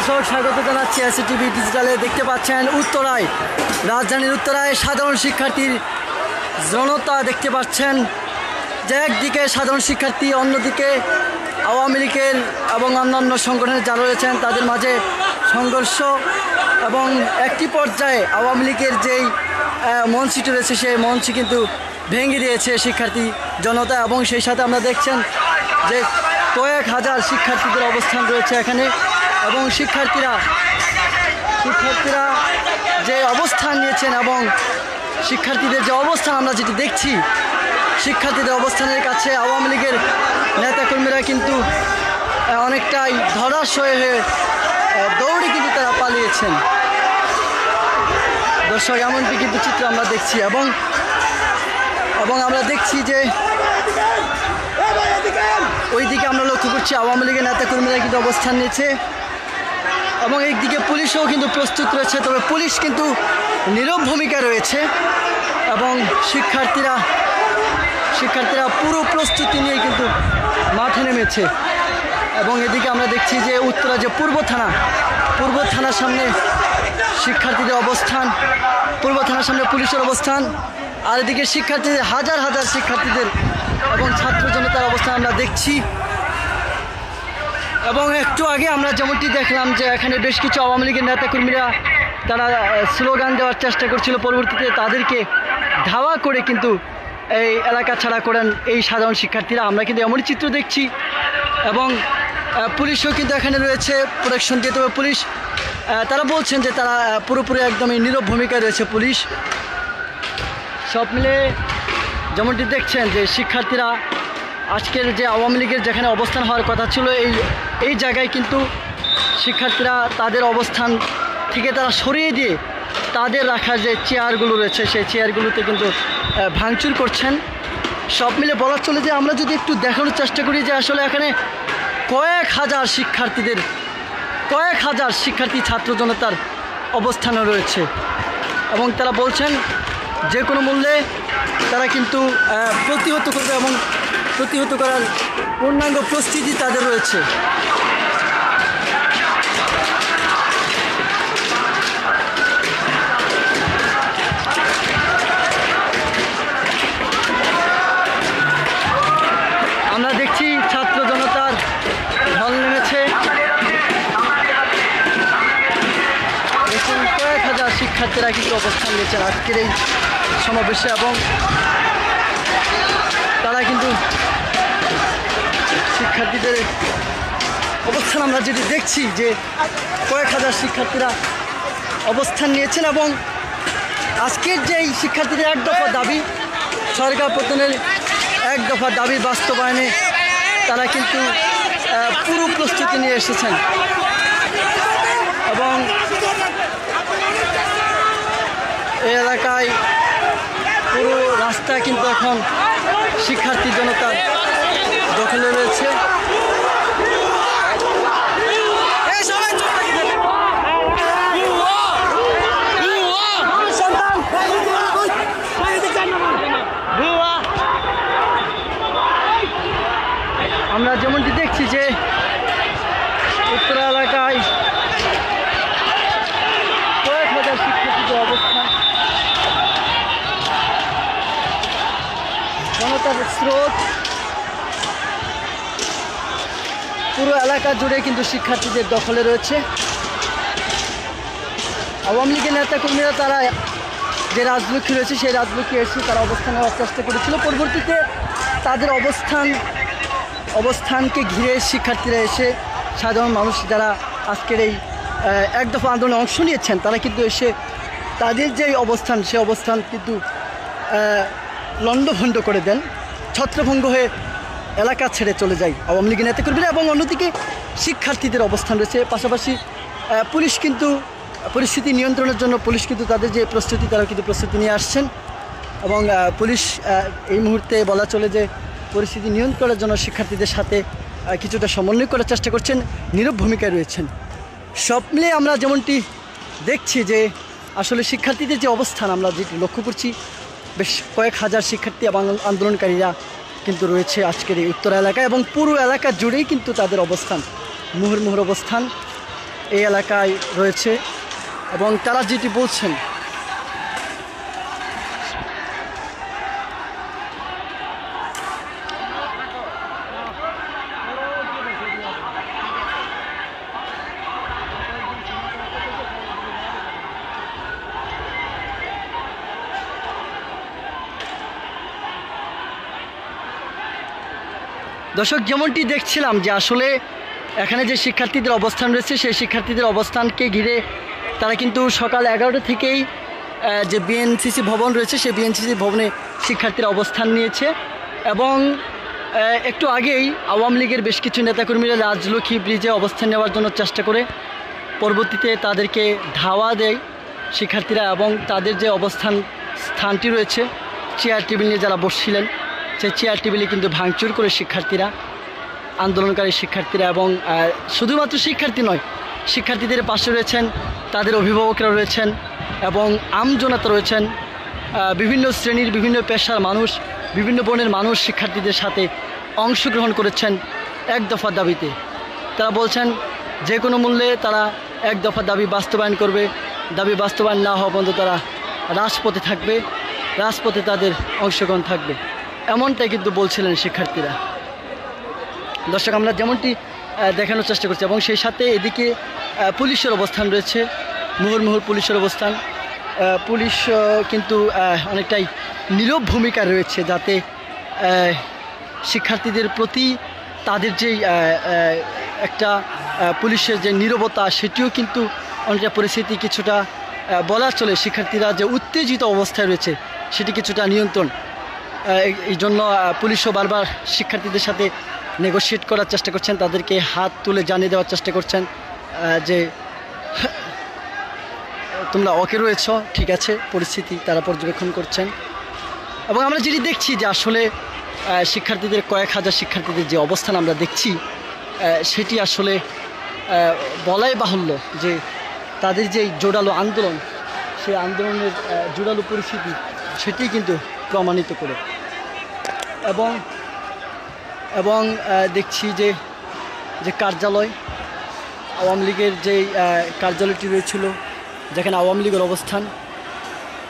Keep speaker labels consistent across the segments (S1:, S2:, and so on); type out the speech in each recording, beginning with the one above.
S1: দর্শক স্বাগত জানাচ্ছি এসএটিভি ডিজিটালে। দেখতে পাচ্ছেন উত্তরায়, রাজধানীর উত্তরায় সাধারণ শিক্ষার্থীর জনতা দেখতে পাচ্ছেন যে একদিকে সাধারণ শিক্ষার্থী, অন্যদিকে আওয়ামী লীগের এবং অন্যান্য সংগঠনের যারা রয়েছেন তাদের মাঝে সংঘর্ষ এবং একটি পর্যায়ে আওয়ামী লীগের যেই মঞ্চটি রয়েছে সেই মঞ্চ কিন্তু ভেঙে দিয়েছে শিক্ষার্থী জনতা এবং সেই সাথে আমরা দেখছেন যে কয়েক হাজার শিক্ষার্থীদের অবস্থান রয়েছে এখানে এবং শিক্ষার্থীরা যে অবস্থান নিয়েছেন এবং শিক্ষার্থীদের যে অবস্থান আমরা যেটি দেখছি, শিক্ষার্থীদের অবস্থানের কাছে আওয়ামী লীগের নেতাকর্মীরা কিন্তু অনেকটাই ধরাশয় হয়ে দৌড়ে কিন্তু তারা পালিয়েছেন। দর্শক এমনটি কিন্তু চিত্র আমরা দেখছি এবং আমরা দেখছি যে ওইদিকে আমরা লক্ষ্য করছি আওয়ামী লীগের নেতাকর্মীরা কিন্তু অবস্থান নিয়েছে এবং একদিকে পুলিশও কিন্তু প্রস্তুত রয়েছে, তবে পুলিশ কিন্তু নীরব ভূমিকা রয়েছে এবং শিক্ষার্থীরা পুরো প্রস্তুতি নিয়ে কিন্তু মাঠে নেমেছে। এবং এদিকে আমরা দেখছি যে উত্তরা যে পূর্ব থানার সামনে শিক্ষার্থীদের অবস্থান, পূর্ব থানার সামনে পুলিশের অবস্থান, আর এদিকে শিক্ষার্থীদের হাজার হাজার শিক্ষার্থীদের এবং ছাত্র জনতার অবস্থান আমরা দেখছি। এবং একটু আগে আমরা যেমনটি দেখলাম যে এখানে বেশ কিছু আওয়ামী লীগের নেতাকর্মীরা তারা স্লোগান দেওয়ার চেষ্টা করছিল, পরবর্তীতে তাদেরকে ধাওয়া করে কিন্তু এই এলাকা ছাড়া করেন এই সাধারণ শিক্ষার্থীরা। আমরা কিন্তু এমনই চিত্র দেখছি এবং পুলিশও কিন্তু এখানে রয়েছে প্রোটেকশন দিয়ে, তবে পুলিশ তারা বলছেন যে তারা পুরোপুরি একদমই নীরব ভূমিকায় রয়েছে পুলিশ। সব মিলে যেমনটি দেখছেন যে শিক্ষার্থীরা আজকের যে আওয়ামী লীগের যেখানে অবস্থান হওয়ার কথা ছিল এই জায়গায় কিন্তু শিক্ষার্থীরা তাদের অবস্থান থেকে তারা সরিয়ে দিয়ে তাদের রাখার যে চেয়ারগুলো রয়েছে সেই চেয়ারগুলোতে কিন্তু ভাঙচুর করছেন। সব মিলে বলা চলে যে আমরা যদি একটু দেখানোর চেষ্টা করি যে আসলে এখানে কয়েক হাজার শিক্ষার্থী ছাত্র জনতার অবস্থানে রয়েছে এবং তারা বলছেন যে কোনো মূল্যে তারা কিন্তু প্রতিহত করবে এবং প্রতিহত করার পূর্ণাঙ্গ প্রস্তুতি তাদের রয়েছে। আমরা দেখছি ছাত্র জনতার ঢল নেমেছে, কয়েক হাজার শিক্ষার্থীরা কিন্তু অবস্থান নিয়েছেন আজকের এই সমাবেশে এবং তারা কিন্তু শিক্ষার্থীদের অবস্থান আমরা যেটি দেখছি যে কয়েক হাজার শিক্ষার্থীরা অবস্থান নিয়েছেন এবং আজকের যে এই শিক্ষার্থীদের এক দফা দাবি, সরকার পতনের এক দফা দাবির বাস্তবায়নে তারা কিন্তু পুরো প্রস্তুতি নিয়ে এসেছেন এবং এই এলাকায় পুরো রাস্তা কিন্তু এখন শিক্ষার্থী জনতার দখলে রয়েছে। আমরা যেমনটি দেখছি যে উত্তরা এলাকায় কয়েক হাজার শিক্ষার্থীদের অবস্থান, জনতার স্রোত পুরো এলাকা জুড়ে কিন্তু শিক্ষার্থীদের দখলে রয়েছে। আওয়ামী লীগের নেতাকর্মীরা তারা যে রাজলক্ষ্মী রয়েছে সেই রাজলক্ষ্মী এসে তারা অবস্থান নেওয়ার চেষ্টা করেছিল, পরবর্তীতে তাদের অবস্থানকে ঘিরে শিক্ষার্থীরা এসে সাধারণ মানুষ যারা আজকের এই এক দফা আন্দোলনে অংশ নিয়েছেন তারা কিন্তু এসে তাদের যে অবস্থান সে অবস্থান কিন্তু লণ্ডভণ্ড করে দেন, ছত্রভঙ্গ হয়ে এলাকা ছেড়ে চলে যায় আওয়ামী লীগের নেতাকর্মীরা এবং অন্যদিকে শিক্ষার্থীদের অবস্থান রয়েছে। পাশাপাশি পুলিশ কিন্তু পরিস্থিতি নিয়ন্ত্রণের জন্য পুলিশ কিন্তু তাদের যে প্রস্তুতি তারা কিন্তু প্রস্তুতি নিয়ে আসছেন এবং পুলিশ এই মুহূর্তে বলা চলে যে পরিস্থিতি নিয়ন্ত্রণের জন্য শিক্ষার্থীদের সাথে কিছুটা সমন্বয় করার চেষ্টা করছেন, নীরব ভূমিকায় রয়েছেন। সব মিলে আমরা যেমনটি দেখছি যে আসলে শিক্ষার্থীদের যে অবস্থান আমরা যেটি লক্ষ্য করছি, বেশ কয়েক হাজার শিক্ষার্থী এবং আন্দোলনকারীরা কিন্তু রয়েছে আজকের এই উত্তরা এলাকায় এবং পুরো এলাকা জুড়েই কিন্তু তাদের অবস্থান, মুহুর্মুহুর অবস্থান এই এলাকায় রয়েছে এবং তারা যেটি বলছেন দর্শক, যেমনটি দেখছিলাম যে আসলে এখানে যে শিক্ষার্থীদের অবস্থান রয়েছে সেই শিক্ষার্থীদের অবস্থানকে ঘিরে তারা কিন্তু সকাল 11টা থেকেই যে বিএনসিসি ভবন রয়েছে সেই বিএনসিসি ভবনে শিক্ষার্থীরা অবস্থান নিয়েছে এবং একটু আগেই আওয়ামী লীগের বেশ কিছু নেতাকর্মীরা রাজলক্ষ্মী ব্রিজে অবস্থান নেওয়ার জন্য চেষ্টা করে পরবর্তীতে তাদেরকে ধাওয়া দেয় শিক্ষার্থীরা এবং তাদের যে অবস্থান স্থানটি রয়েছে চেয়ার টেবিল নিয়ে যারা বসছিলেন সেই চেয়ার টেবিলে কিন্তু ভাঙচুর করে শিক্ষার্থীরা, আন্দোলনকারী শিক্ষার্থীরা এবং শুধুমাত্র শিক্ষার্থী নয়, শিক্ষার্থীদের পাশে রয়েছেন তাদের অভিভাবকরা রয়েছেন এবং আমজনতা রয়েছেন, বিভিন্ন শ্রেণীর বিভিন্ন পেশার মানুষ, বিভিন্ন বর্ণের মানুষ শিক্ষার্থীদের সাথে অংশগ্রহণ করেছেন এক দফা দাবিতে। তারা বলছেন যে কোনো মূল্যে তারা এক দফা দাবি বাস্তবায়ন করবে, দাবি বাস্তবায়ন না হওয়া পর্যন্ত তারা রাজপথে থাকবে, রাজপথে তাদের অংশগ্রহণ থাকবে, এমনটাই কিন্তু বলছিলেন শিক্ষার্থীরা। দর্শক, আমরা যেমনটি দেখানোর চেষ্টা করছি এবং সেই সাথে এদিকে পুলিশের অবস্থান রয়েছে, মুহুর্মুহুর পুলিশের অবস্থান। পুলিশ কিন্তু অনেকটাই নীরব ভূমিকা রয়েছে যাতে শিক্ষার্থীদের প্রতি তাদের যেই একটা পুলিশের যে নীরবতা সেটিও কিন্তু অনেকটা পরিস্থিতি কিছুটা বলা চলে, শিক্ষার্থীরা যে উত্তেজিত অবস্থায় রয়েছে সেটি কিছুটা নিয়ন্ত্রণ। এই জন্য পুলিশও বারবার শিক্ষার্থীদের সাথে নেগোশিয়েট করার চেষ্টা করছেন, তাদেরকে হাত তুলে জানিয়ে দেওয়ার চেষ্টা করছেন যে তোমরা ওকে রয়েছ, ঠিক আছে, পরিস্থিতি তারা পর্যবেক্ষণ করছেন। এবং আমরা যেটি দেখছি যে আসলে শিক্ষার্থীদের কয়েক হাজার শিক্ষার্থীদের যে অবস্থান আমরা দেখছি সেটি আসলে বলাই বাহুল্য যে তাদের যে জোরালো আন্দোলন, সেই আন্দোলনের জোরালো পরিস্থিতি সেটি কিন্তু প্রমাণিত করে। এবং দেখছি যে কার্যালয়, আওয়ামী লীগের যেই কার্যালয়টি রয়েছিল যেখানে আওয়ামী লীগের অবস্থান,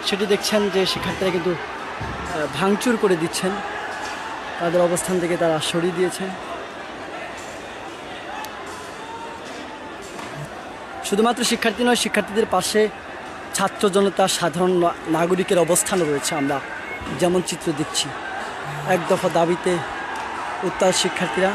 S1: সেটি দেখছেন যে শিক্ষার্থীরা কিন্তু ভাঙচুর করে দিচ্ছেন, তাদের অবস্থান থেকে তারা সরিয়ে দিয়েছেন। শুধুমাত্র শিক্ষার্থী নয়, শিক্ষার্থীদের পাশে ছাত্র জনতা, সাধারণ নাগরিকের অবস্থানও রয়েছে। আমরা যেমন চিত্র দেখছি, এক দফা দাবিতে উত্তাল শিক্ষার্থীরা।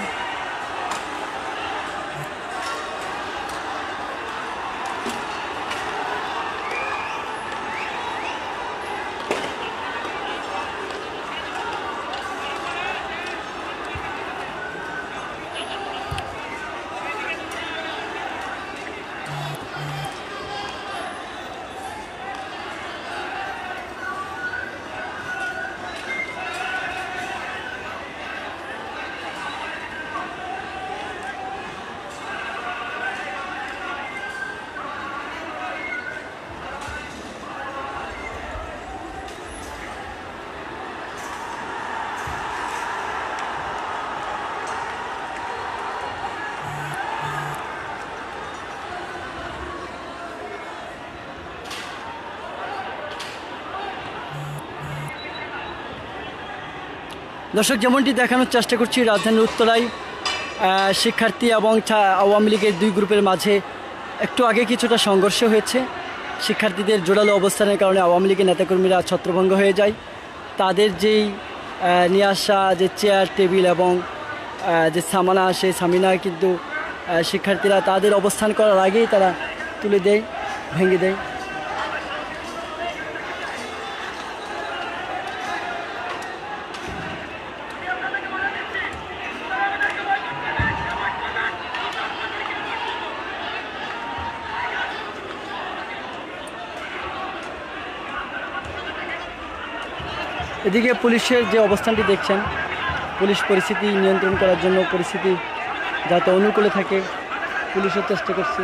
S1: দর্শক, যেমনটি দেখানোর চেষ্টা করছি, রাজধানীর উত্তরায় শিক্ষার্থী এবং আওয়ামী লীগের দুই গ্রুপের মাঝে একটু আগে কিছুটা সংঘর্ষ হয়েছে। শিক্ষার্থীদের জোরালো অবস্থানের কারণে আওয়ামী লীগের নেতাকর্মীরা ছত্রভঙ্গ হয়ে যায়। তাদের যেই নিয়ে আসা যে চেয়ার টেবিল এবং যে সামানা, সেই সামিনা কিন্তু শিক্ষার্থীরা তাদের অবস্থান করার আগেই তারা তুলে দেয়, ভেঙে দেয়। এদিকে পুলিশের যে অবস্থানটি দেখছেন, পুলিশ পরিস্থিতি নিয়ন্ত্রণ করার জন্য, পরিস্থিতি যাতে অনুকূলে থাকে পুলিশও চেষ্টা করছে।